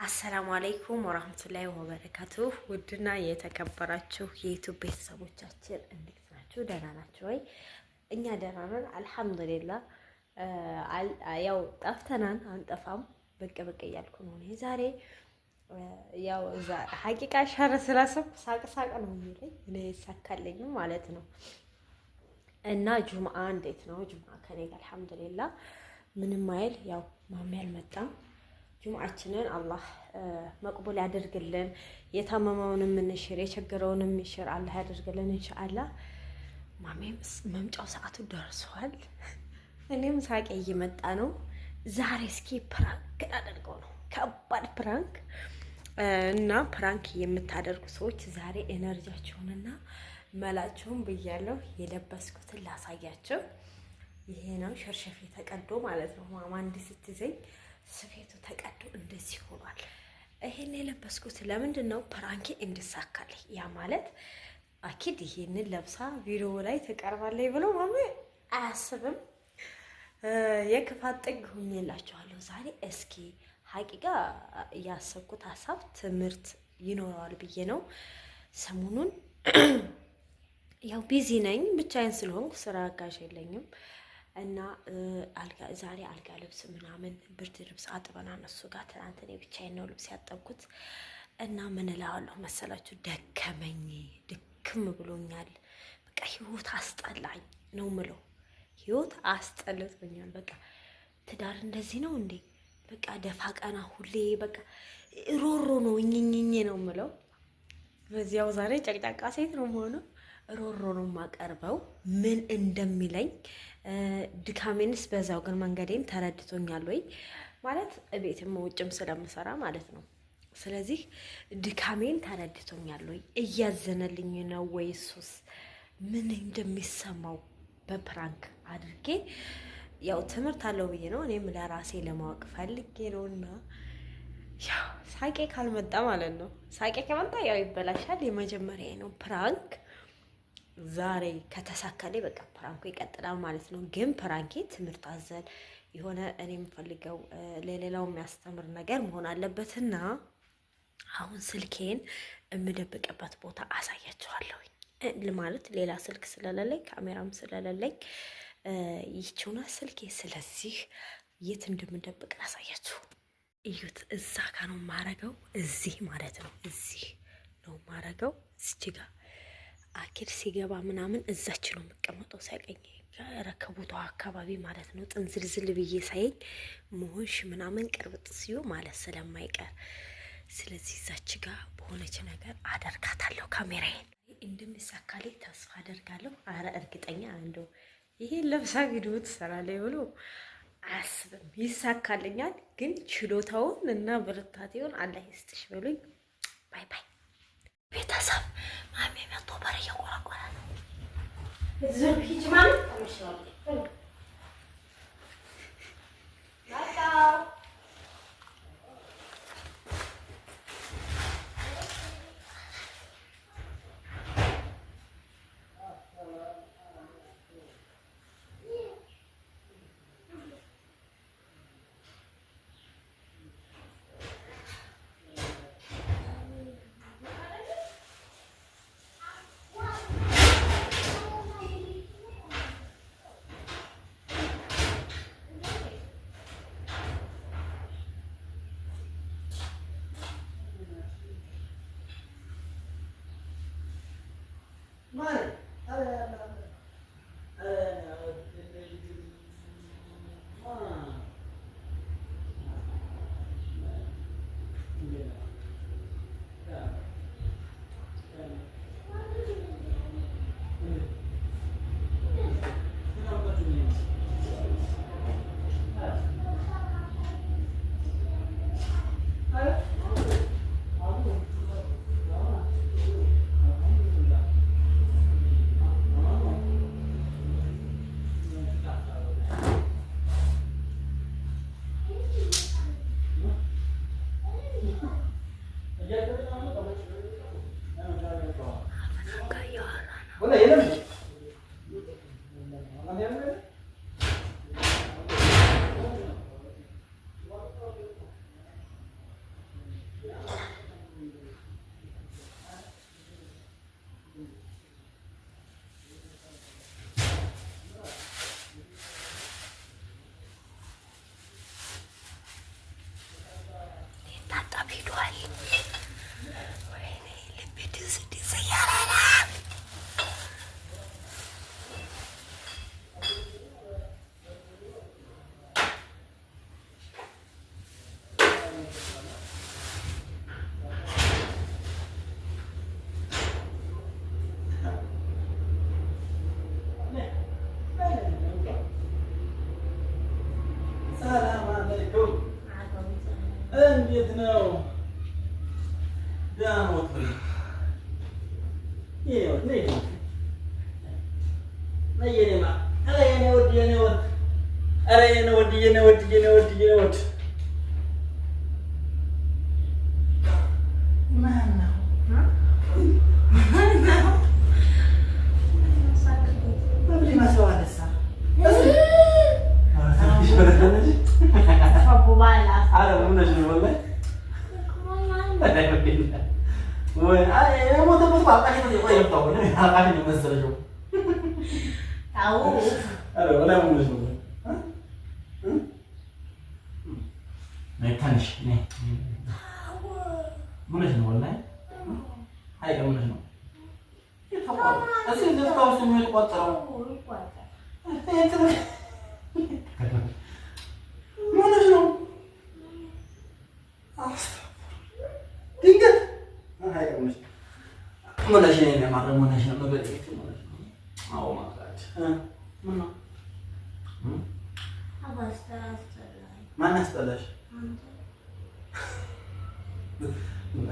አሰላሙ አለይኩም ወራህመቱላሂ ወበረካቱሁ። ውድና የተከበራችሁ የዩቲዩብ ቤተሰቦቻችን እንዴት ናችሁ? ደህና ናችሁ ወይ? እኛ ደህና ነን አልሐምዱሊላህ። ያው ጠፍተናል፣ አንጠፋም። ብቅ ብቅ እያልኩ ነው እኔ ዛሬ። ያው ሀቂቃ ሸር ስላሰብኩ ሳቅ ሳቅ ነው የሚለኝ እኔ ይሳካልኝም ማለት ነው። እና ጁምአ እንዴት ነው? ጁምአ ከኔ ጋር አልሐምዱሊላህ ምንም አይል። ያው ማሚ አልመጣም። ጁምዓችንን አላህ መቅቡል ያደርግልን። የታመመውን የምንሽር የቸገረውን የሚሽር አላህ ያደርግልን ኢንሻአላህ። ማሜም መምጫው ሰዓቱ ደርሷል። እኔም ሳቄ እየመጣ ነው። ዛሬ እስኪ ፕራንክ አደርገው ነው፣ ከባድ ፕራንክ እና ፕራንክ የምታደርጉ ሰዎች ዛሬ ኤነርጂያችሁንና መላችሁን ብያለሁ። የለበስኩትን ላሳያቸው። ይሄ ነው ሸርሸፌ ተቀዶ ማለት ነው። ማማ እንዲህ ስትይዘኝ ስፌቱ ተቀዶ እንደዚህ ሆኗል። ይሄን የለበስኩት ለምንድን ነው? ፕራንኬ እንድሳካልኝ። ያ ማለት አኪድ ይሄንን ለብሳ ቪዲዮ ላይ ትቀርባለች ብሎ ማሜ አያስብም። የክፋት ጥግ ሆኜላችኋለሁ ዛሬ። እስኪ ሀቂቃ ያሰብኩት ሀሳብ ትምህርት ይኖረዋል ብዬ ነው። ሰሞኑን ያው ቢዚ ነኝ፣ ብቻዬን ስለሆንኩ ስራ አጋዥ የለኝም እና ዛሬ አልጋ ልብስ ምናምን ብርድ ልብስ አጥበና እነሱ ጋር ትናንት እኔ ብቻዬን ነው ልብስ ያጠብኩት። እና ምን እላለሁ መሰላችሁ፣ ደከመኝ፣ ድክም ብሎኛል። በቃ ህይወት አስጠላኝ ነው ምለው። ህይወት አስጠልቶኛል። በቃ ትዳር እንደዚህ ነው እንዴ? በቃ ደፋ ቀና ሁሌ በቃ ሮሮ ነው እኝኝኝ ነው ምለው። በዚያው ዛሬ ጨቅጫቃ ሴት ነው የምሆነው። ሮሮ ነው የማቀርበው ምን እንደሚለኝ። ድካሜንስ በዛው ግን መንገዴን ተረድቶኛል ወይ ማለት ቤትም ውጭም ስለምሰራ ማለት ነው። ስለዚህ ድካሜን ተረድቶኛል ወይ? እያዘነልኝ ነው ወይ? እሱስ ምን እንደሚሰማው በፕራንክ አድርጌ ያው ትምህርት አለው ብዬ ነው እኔም ለራሴ ለማወቅ ፈልጌ ነውና ያው ሳቄ ካልመጣ ማለት ነው። ሳቄ ከመጣ ያው ይበላሻል። የመጀመሪያ ነው ፕራንክ። ዛሬ ከተሳካለኝ በቃ ፕራንኩ ይቀጥላል ማለት ነው። ግን ፕራንኬ ትምህርት አዘል የሆነ እኔ የምፈልገው ለሌላው የሚያስተምር ነገር መሆን አለበትና አሁን ስልኬን የምደብቅበት ቦታ አሳያችኋለሁ። ማለት ሌላ ስልክ ስለሌለኝ ካሜራም ስለሌለኝ ይቺውና ስልኬ። ስለዚህ የት እንደምደብቅ ላሳያችሁ። እዩት። እዛ ጋ ነው ማረገው፣ እዚህ ማለት ነው። እዚህ ነው ማረገው፣ እዚች ጋር አኪድ ሲገባ ምናምን እዛች ነው የምቀመጠው። ሲያቀኝ ረከቦቷ አካባቢ ማለት ነው። ጥንዝልዝል ብዬ ሳይኝ መሆንሽ ምናምን ቅርብጥ ሲዩ ማለት ስለማይቀር ስለዚህ እዛች ጋር በሆነች ነገር አደርጋታለሁ። ካሜራዬን እንደሚሳካልኝ ተስፋ አደርጋለሁ። አረ እርግጠኛ እንደው ይሄን ለብሳ ቪዲዮ ትሰራለች ብሎ አያስብም። ይሳካልኛል። ግን ችሎታውን እና ብርታቴውን አላህ ይስጥሽ በሉኝ። ባይ ባይ ቤተሰብ። ማሜ መቶ በር እየቆረቆረ ነው። ዝም ሂጅ ማለት ነው። እንዴት ነው? ደህና ነዎት?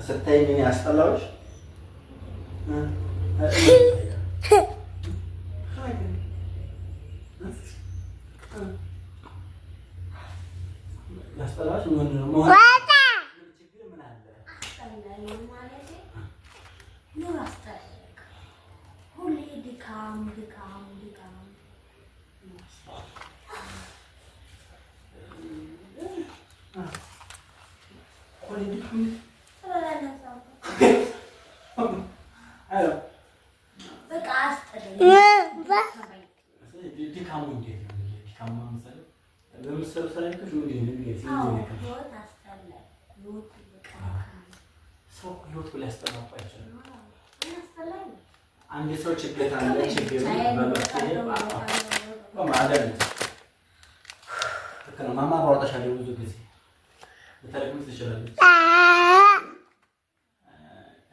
ስታይ ምን ያስጠላውሽ? ያስጠላሽ ምን ነው? አንድ ሰው ችግር አለ ችግር ማማ ባወጣሻለሁ ብዙ ጊዜ ልታረቅም ትችላለች።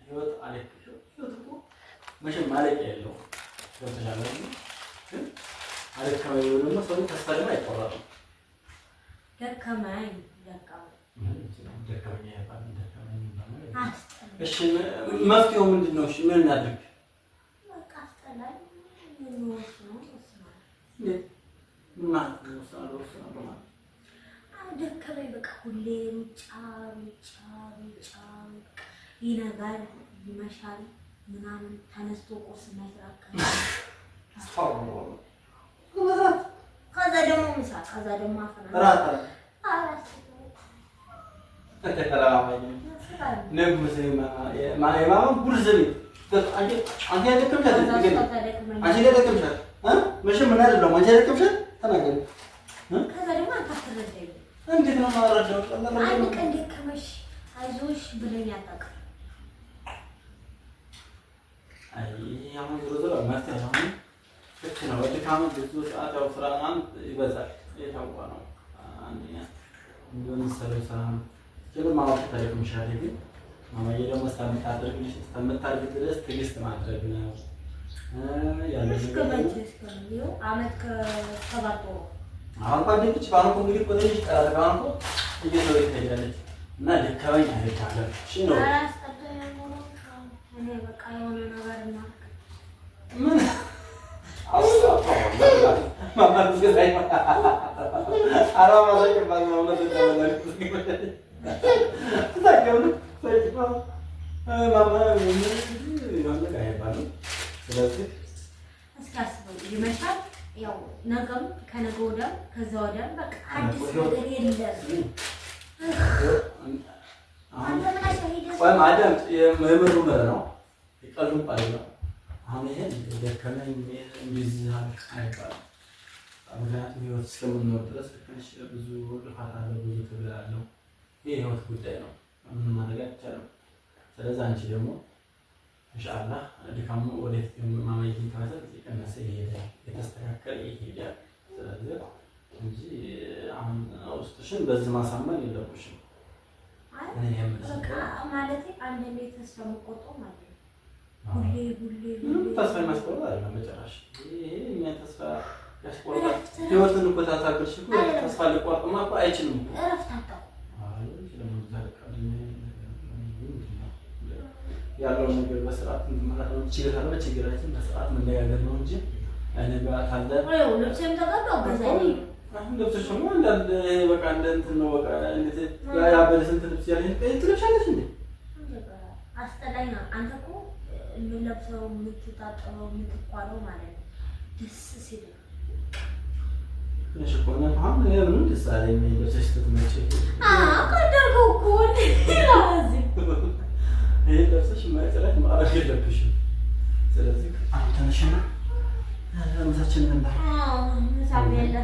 ህይወት አለች ህይወት እኮ መቼም ማለቂያ የለውም። ገብቶሻል አይደል? ግን አለካው ደግሞ ሰው ተስፋ ደግሞ አይቆረጥም። ደከመኝ እሺ መፍትሄው ምንድን ነው? እሺ ምን እናድርግ? ደከመኝ በቃ ሁሌ ሩጫ ይነጋል ይመሻል ምናምን ተነስቶ ቁርስ መስራት ከዛ ደግሞ ምሳ ከዛ ደግሞ አፈና እንዴት ነው ማረዳው? አንድ ቀን ደከመሽ አይዞሽ ብለኝ አታውቅም። አይ አሁን ዞሮ መፍትሄ ነው። ልክ ነው። በድካም ብዙ ሰዓት ያው ስራ ይበዛል። የታወቀ ነው። አንደኛ እንደምን ስራ ጀምር ማውጣት ተደክምሻል። ግን ማማዬ ደግሞ ስታምታደርግልሽ ስታምታደርግ ድረስ ትዕግስት ማድረግ ነው ያለው። እስከ አመት ከሰባት ወር አሁን ጓደኞች ባንኩ እንግዲህ ቆይተሽ ተራራጋንኩ እየተወይ ትሄዳለች እና ደከመኝ አይቻለም። እሺ ነው እኔ በቃ የሆነ ነገር እና ምን አውቃ ማማ ዝጋይ አራማ ዘቀባል ነው ማለት ነው። ታውቂው ታውቂው ማማ ምን ይሆናል አይባልም። ስለዚህ አስካስበው ይመሻል ያው ነገሩ ከነገ ወዲያ ከዛ ወዲያ በቃ አዲስ ነገር የለም። አንተ ምን ቆይ ማዳም የምሩ ነው ይቀልዱ አይደለም። አሁን ይሄ ደከመኝ እንደዚህ አይባልም። ምክንያቱም ህይወት እስከምንኖር ድረስ ብዙ ልፋት አለ፣ ብዙ ትግል አለው። ይሄ ህይወት ጉዳይ ነው፣ ምንም ማድረግ አይቻልም። ስለዚህ አንቺ ደግሞ ኢንሻአላህ ድካሙ ወደፊት ማማየት ይካተል የቀነሰ ይሄዳል፣ የተስተካከለ ይሄዳል። ስለዚህ እንጂ አሁን ውስጥሽን በዚህ ማሳመን የለብሽም። እኔ ማለት አንድ ቤት ተስፋ መቆጦ ማለት ነው። ምንም ተስፋ የማስቆረጥ አይደለም መጨረሻ። ይሄ እኛ ተስፋ ያስቆርጣል። ህይወትን እኮ ታታግልሽ እኮ ተስፋ ሊቆርጥማ እኮ አይችልም እኮ። ያለውን ነገር በስርዓት ማለት ነው። ችግር አለ፣ ችግራችን በስርዓት መነጋገር ነው እንጂ እኔ ጋር ታለ ልብሴም ተቀጣው በዛይ አሁን ልብስሽ ደግሞ እንዳለ በቃ እንደ እንትን ነው። በቃ እንዴት ያ በስንት ልብስ ያለኝ ትለብሻለሽ እንዴ? አስጠላኝ ነው። አንተ እኮ የምለብሰው የምትታጠበው የምትኳለው ማለት ነው ደስ ሲል እሺ እኮ ነው። አሁን ምንም ደስ አለኝ ልብስሽ ስትመጪ ቀደርኩ እኮ ለዚህ ይሄ ልብስሽ ማይጥራት ማረፍ የለብሽም። ስለዚህ አሁን ተነሽና ምሳችን እንብላ። ምሳም የለ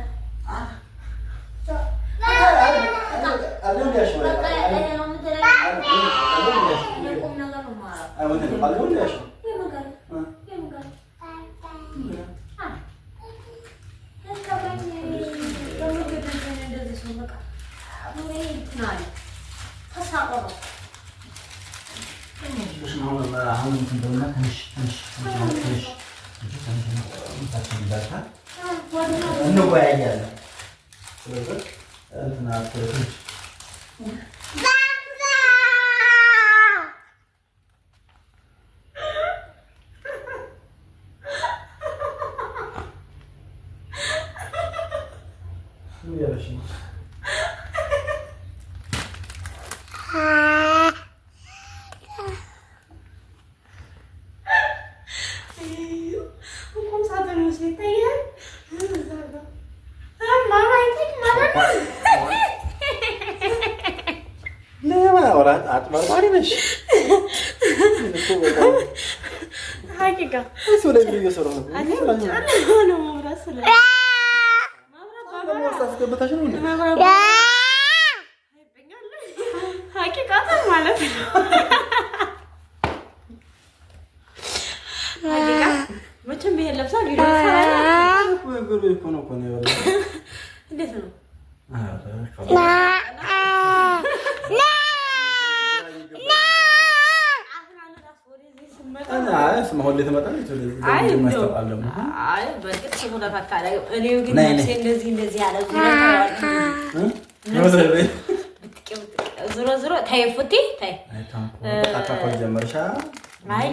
እንወያያለን። ስለዚህ እንትና አትልሽ አጥማርማሪ ነሽ እኮ በጣም ሀቂቃ እሱ ላይ እየሰራሁ ነው። አስገብታሽ ነው እንዴ? ሀቂቃ ማለት ነው። ሀቂቃ መቼም ብሄር ለብሳ ቪዲዮ ሰራለሁ እኮ ነው እኮ ነው ያለው። እንዴት ነው? ስማሁን ለተመጣጣኝ ዞሮ ታይ ፉቲ ታይ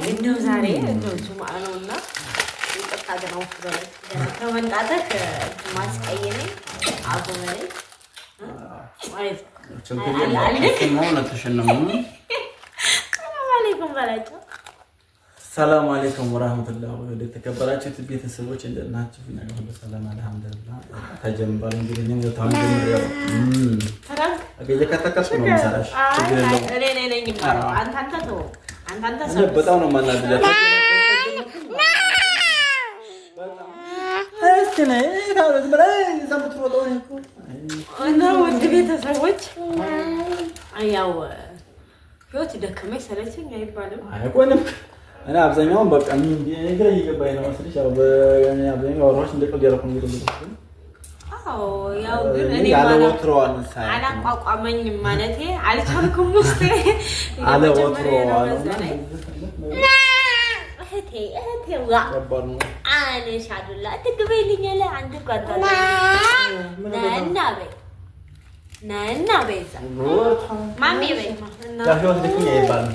እንደው ዛሬ እንደው ጁምዓ ነውና ይቅርታ ገናው ከመንጣተህ ማስቀየኔ አጎመኔ ማለት ሰላም አለይኩም ወራህመቱላሂ ወበረካቱህ። የተከበራችሁ ቤተሰቦች እንደምን ናችሁ? ሁሉ ሰላም አልሐምዱሊላህ። ተጀምሯል እንግዲህ ነው ታምጀምር ያው ከተከተከስ ነው መሰራሽ በጣም ነው ማናደድ እና ውድ ቤተሰቦች ያው ህይወት ደከመኝ ሰለቸኝ አይባልም። አይቆንም እኔ አብዛኛውን በቃ ነገር እየገባኝ ነው መስልሽ ያው በአብዛኛው አውራሽ እንደቀል ያረኩኝ ነው። አዎ ያው ግን እኔ አለወትሮዋል አላቋቋመኝም ማለቴ አልቻልኩም ውስጥ አለወትሮዋል እህቴዋ አነሻዱላ ትግበይልኛለ አንድ ጓደኛ ነና በዛ ማሚ በይ ያሽወት ልክኝ አይባልም።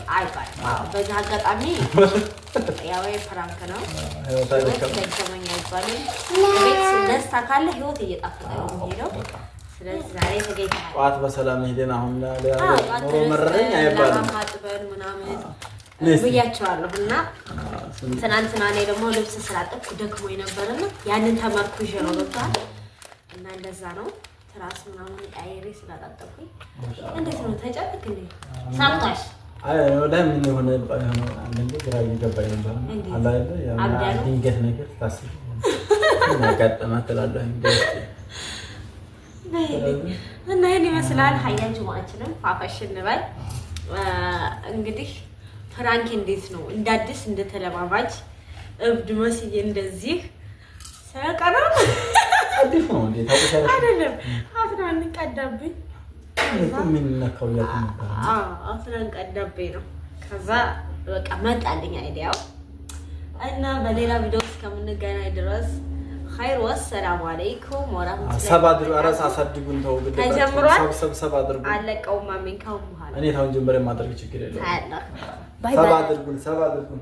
በዚህ አጋጣሚ ያው ፍራንክ ነው ተከመኛ አይባልም። ቤት ደስታ ካለ ህይወት እየጣፈጠ ነው የሚሄደው። ስለዚህ ዛሬ ተገኝተናል። ጧት በሰላም ሄደን አሁን ነው መረረኝ አይባልም ማጥበን ምናምን ብያቸዋለሁ እና ትናንትና እኔ ደግሞ ልብስ ስላጠብኩ ደክሞኝ ነበርና ያንን ተመርኩዤ ነው ገብቷል እና እንደዛ ነው ትራስ ምናምን አይሬ ስላጣጠብኩኝ እንዴት ነው ተጨብክ እንዴ ሳምታሽ አይ ወላሂ ምን ሆነ አንዴ ግራ እየገባኝ ነበር አላ አይደል ያ ድንገት ነገር ታስብ ያጋጠማት ትላለህ እና ይሄን ይመስላል ሀያ ጁማአችንም ፋፋሽ እንበል እንግዲህ ፍራንክ እንዴት ነው እንዳዲስ እንደተለማማጅ እብድ መስዬ እንደዚህ ሰቀራው አዲስ ነው እንዴ ታውቃለህ አይደለም አፍራን ቀዳብኝ ምን ነካው ያለው አፍራን ቀዳብኝ ነው ከዛ በቃ መጣልኝ አይዲያው እና በሌላ ቪዲዮ እስከምንገናኝ ድረስ خير والسلام عليكم ورحمه الله ሰባድሩ አራስ አሳድጉን ተው ተጀምሯል ሰብሰብ አድርጉ አለቀው ማሚን ካው በኋላ እኔ ታውን ጀምሬ ማድረግ ችግር የለውም ባይ ባይ ሰባድሩን